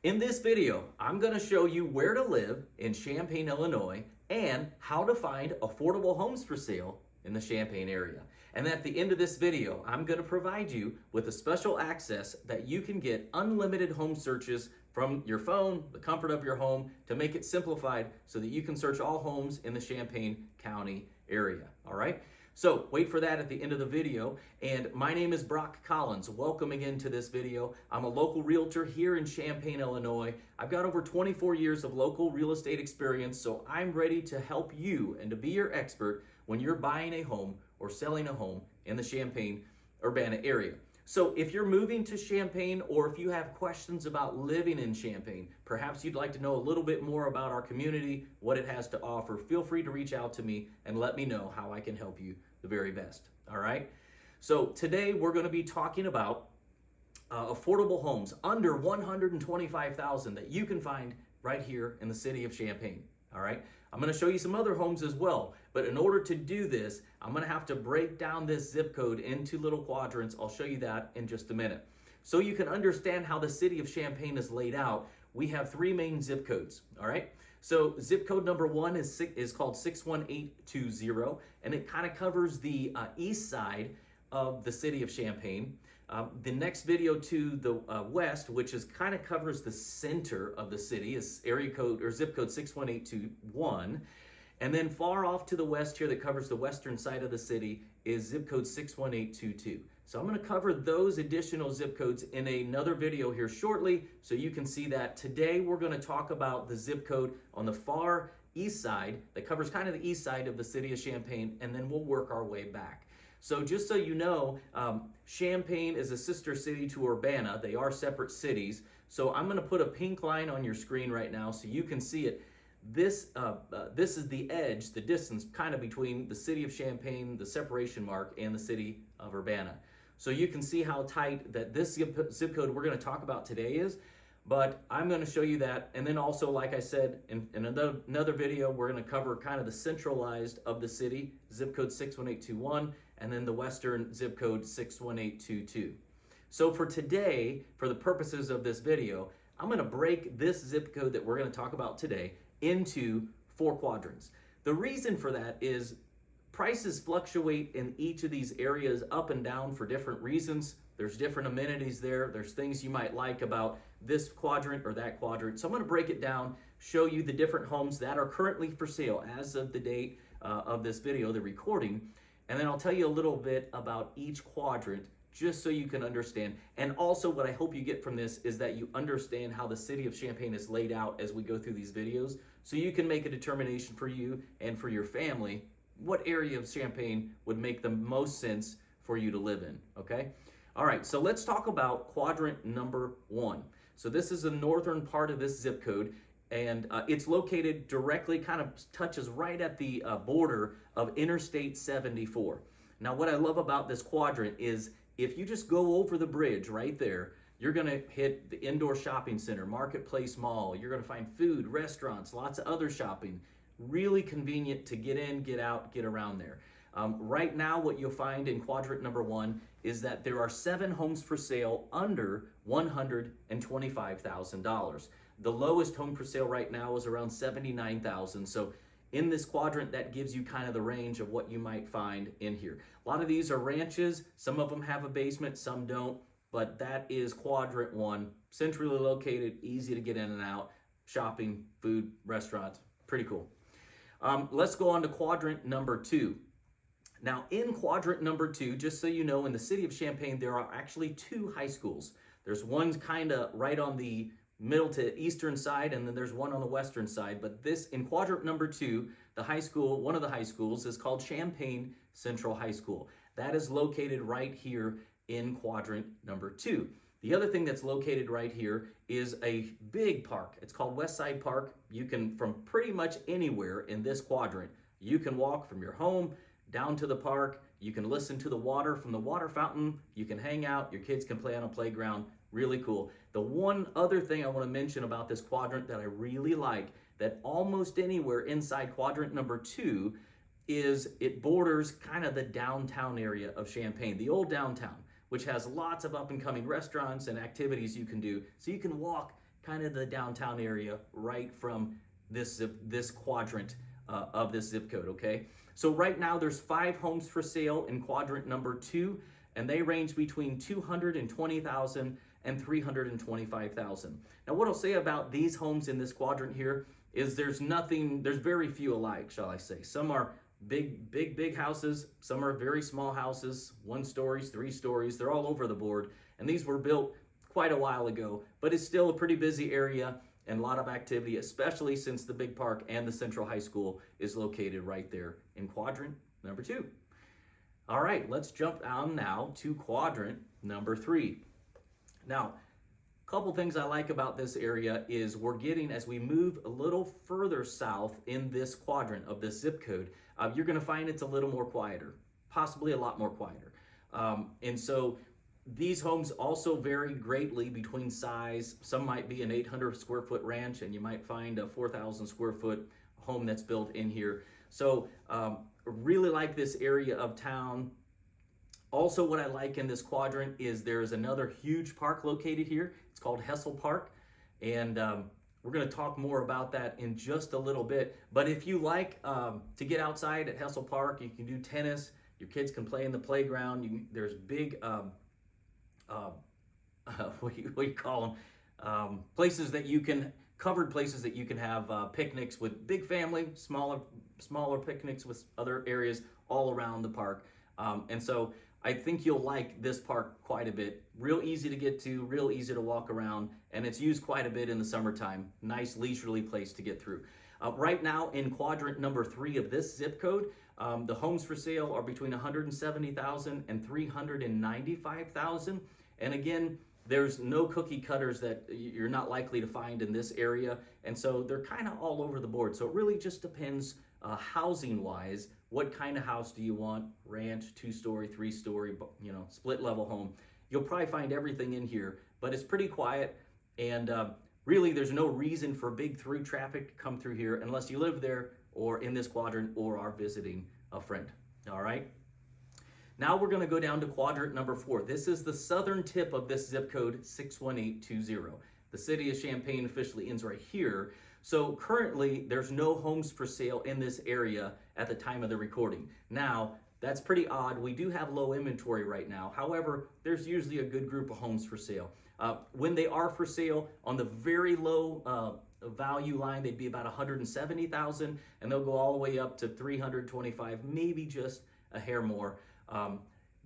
In this video, I'm going to show you where to live in Champaign, Illinois, and how to find affordable homes for sale in the Champaign area. And at the end of this video, I'm going to provide you with a special access that you can get unlimited home searches from your phone, the comfort of your home, to make it simplified so that you can search all homes in the Champaign County area. All right? So wait for that at the end of the video. And my name is Brock Collins. Welcome again to this video. I'm a local realtor here in Champaign, Illinois. I've got over 24 years of local real estate experience, so I'm ready to help you and to be your expert when you're buying a home or selling a home in the Champaign-Urbana area. So if you're moving to Champaign, or if you have questions about living in Champaign, perhaps you'd like to know a little bit more about our community, what it has to offer, feel free to reach out to me and let me know how I can help you the very best. All right? So today we're going to be talking about affordable homes under $125,000 that you can find right here in the city of Champaign. All right? I'm going to show you some other homes as well, but in order to do this, I'm going to have to break down this zip code into little quadrants. I'll show you that in just a minute. So you can understand how the city of Champaign is laid out, we have three main zip codes. All right? So zip code number one is called 61820, and it kind of covers the east side of the city of Champaign. The next video to the west, which is kind of covers the center of the city, is area code or zip code 61821. And then far off to the west here that covers the western side of the city is zip code 61822. So I'm going to cover those additional zip codes in another video here shortly so you can see that. Today we're going to talk about the zip code on the far east side that covers kind of the east side of the city of Champaign, and then we'll work our way back. So just so you know, Champaign is a sister city to Urbana. They are separate cities. So I'm going to put a pink line on your screen right now so you can see it. This is the edge, the distance kind of between the city of Champaign, the separation mark, and the city of Urbana. So you can see how tight that this zip code we're going to talk about today is. But I'm going to show you that. And then also, like I said, in another video, we're going to cover kind of the centralized of the city, zip code 61821, and then the western zip code 61822. So for today, for the purposes of this video, I'm going to break this zip code that we're going to talk about today into four quadrants. The reason for that is prices fluctuate in each of these areas up and down for different reasons. There's different amenities there. There's things you might like about this quadrant or that quadrant. So I'm going to break it down, show you the different homes that are currently for sale as of the date of this video, the recording. And then I'll tell you a little bit about each quadrant just so you can understand. And also what I hope you get from this is that you understand how the city of Champaign is laid out as we go through these videos, so you can make a determination for you and for your family what area of Champaign would make the most sense for you to live in, okay? All right, so let's talk about quadrant number one. So this is the northern part of this zip code, and it's located directly, kind of touches right at the border of Interstate 74. Now, what I love about this quadrant is if you just go over the bridge right there, you're going to hit the indoor shopping center, Marketplace Mall. You're going to find food, restaurants, lots of other shopping. Really convenient to get in, get out, get around there. Right now, what you'll find in quadrant number one is that there are 7 homes for sale under $125,000. The lowest home for sale right now is around $79,000. So in this quadrant, that gives you kind of the range of what you might find in here. A lot of these are ranches. Some of them have a basement, some don't. But that is quadrant one, centrally located, easy to get in and out, shopping, food, restaurants, pretty cool. Let's go on to quadrant number two. Now, in quadrant number two, just so you know, in the city of Champaign, there are actually 2 high schools. There's one kind of right on the middle to eastern side, and then there's one on the western side. But this, in quadrant number two, the high school, one of the high schools is called Champaign Central High School. That is located right here in quadrant number two. The other thing that's located right here is a big park. It's called Westside Park. You can, from pretty much anywhere in this quadrant, you can walk from your home down to the park. You can listen to the water from the water fountain. You can hang out. Your kids can play on a playground. Really cool. The one other thing I want to mention about this quadrant that I really like, that almost anywhere inside quadrant number two is it borders kind of the downtown area of Champaign, the old downtown, which has lots of up and coming restaurants and activities you can do. So you can walk, kind of the downtown area right from this quadrant of this zip code, okay? So right now there's 5 homes for sale in quadrant number 2, and they range between $220,000 and $325,000. Now what I'll say about these homes in this quadrant here is there's very few alike, shall I say. Some are big houses, some are very small houses, 1 stories, 3 stories, they're all over the board. And these were built quite a while ago, but it's still a pretty busy area and a lot of activity, especially since the big park and the Central High School is located right there in quadrant number 2. All right, let's jump down now to quadrant number 3. Now, a couple things I like about this area is we're getting, as we move a little further south in this quadrant of this zip code, you're gonna find it's a little more quieter, possibly a lot more quieter. And so these homes also vary greatly between size. Some might be an 800 square foot ranch, and you might find a 4,000 square foot home that's built in here. So really like this area of town. Also, what I like in this quadrant is there's another huge park located here. It's called Hessel Park, and we're going to talk more about that in just a little bit. But if you like to get outside at Hessel Park, you can do tennis. Your kids can play in the playground. There's big what do you call them? Places that you can, covered places that you can have picnics with big family, smaller picnics with other areas all around the park. And so I think you'll like this park quite a bit. Real easy to get to, real easy to walk around, and it's used quite a bit in the summertime. Nice leisurely place to get through. Right now in quadrant number 3 of this zip code, the homes for sale are between $170,000 and $395,000. And again, there's no cookie cutters that you're not likely to find in this area. And so they're kind of all over the board. So it really just depends housing wise, what kind of house do you want? Ranch, 2-story, 3-story, split level home. You'll probably find everything in here, but it's pretty quiet. And really there's no reason for big through traffic to come through here unless you live there or in this quadrant or are visiting a friend. All right. Now we're going to go down to quadrant number 4. This is the southern tip of this zip code, 61820. The city of Champaign officially ends right here. So currently there's no homes for sale in this area at the time of the recording. Now, that's pretty odd. We do have low inventory right now. However, there's usually a good group of homes for sale. When they are for sale, on the very low value line, they'd be about $170,000, and they'll go all the way up to $325,000, maybe just a hair more.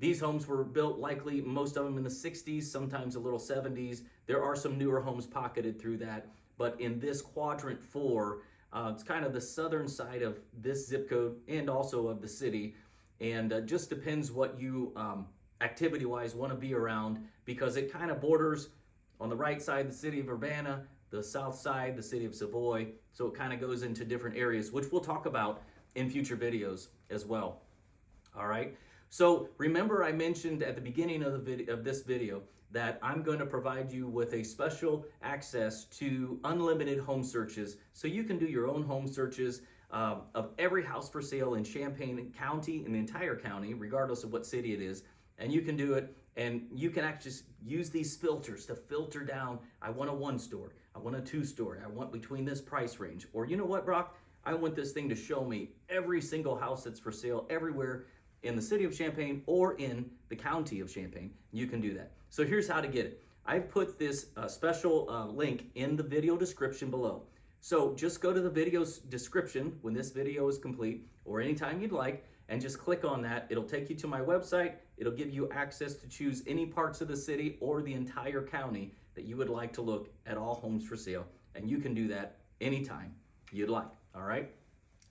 These homes were built likely, most of them in the 60s, sometimes a little 70s. There are some newer homes pocketed through that, but in this quadrant 4, it's kind of the southern side of this zip code and also of the city, and just depends what you activity-wise want to be around, because it kind of borders on the right side the city of Urbana, the south side the city of Savoy, so it kind of goes into different areas, which we'll talk about in future videos as well. All right. So remember, I mentioned at the beginning of this video that I'm going to provide you with a special access to unlimited home searches, so you can do your own home searches of every house for sale in Champaign County, in the entire county, regardless of what city it is. And you can do it, and you can actually use these filters to filter down. I want a 1-story, I want a 2-story, I want between this price range, or you know what, Brock? I want this thing to show me every single house that's for sale everywhere in the city of Champaign or in the county of Champaign. You can do that. So here's how to get it. I've put this special link in the video description below. So just go to the video's description when this video is complete, or anytime you'd like, and just click on that. It'll take you to my website. It'll give you access to choose any parts of the city or the entire county that you would like to look at all homes for sale. And you can do that anytime you'd like, all right?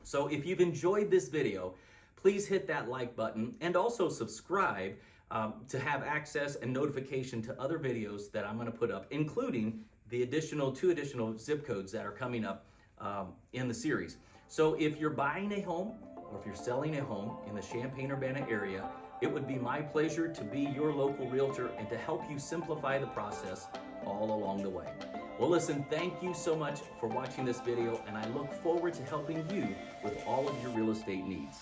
So if you've enjoyed this video, please hit that like button and also subscribe to have access and notification to other videos that I'm going to put up, including the two additional zip codes that are coming up in the series. So if you're buying a home or if you're selling a home in the Champaign-Urbana area, it would be my pleasure to be your local realtor and to help you simplify the process all along the way. Well, listen, thank you so much for watching this video, and I look forward to helping you with all of your real estate needs.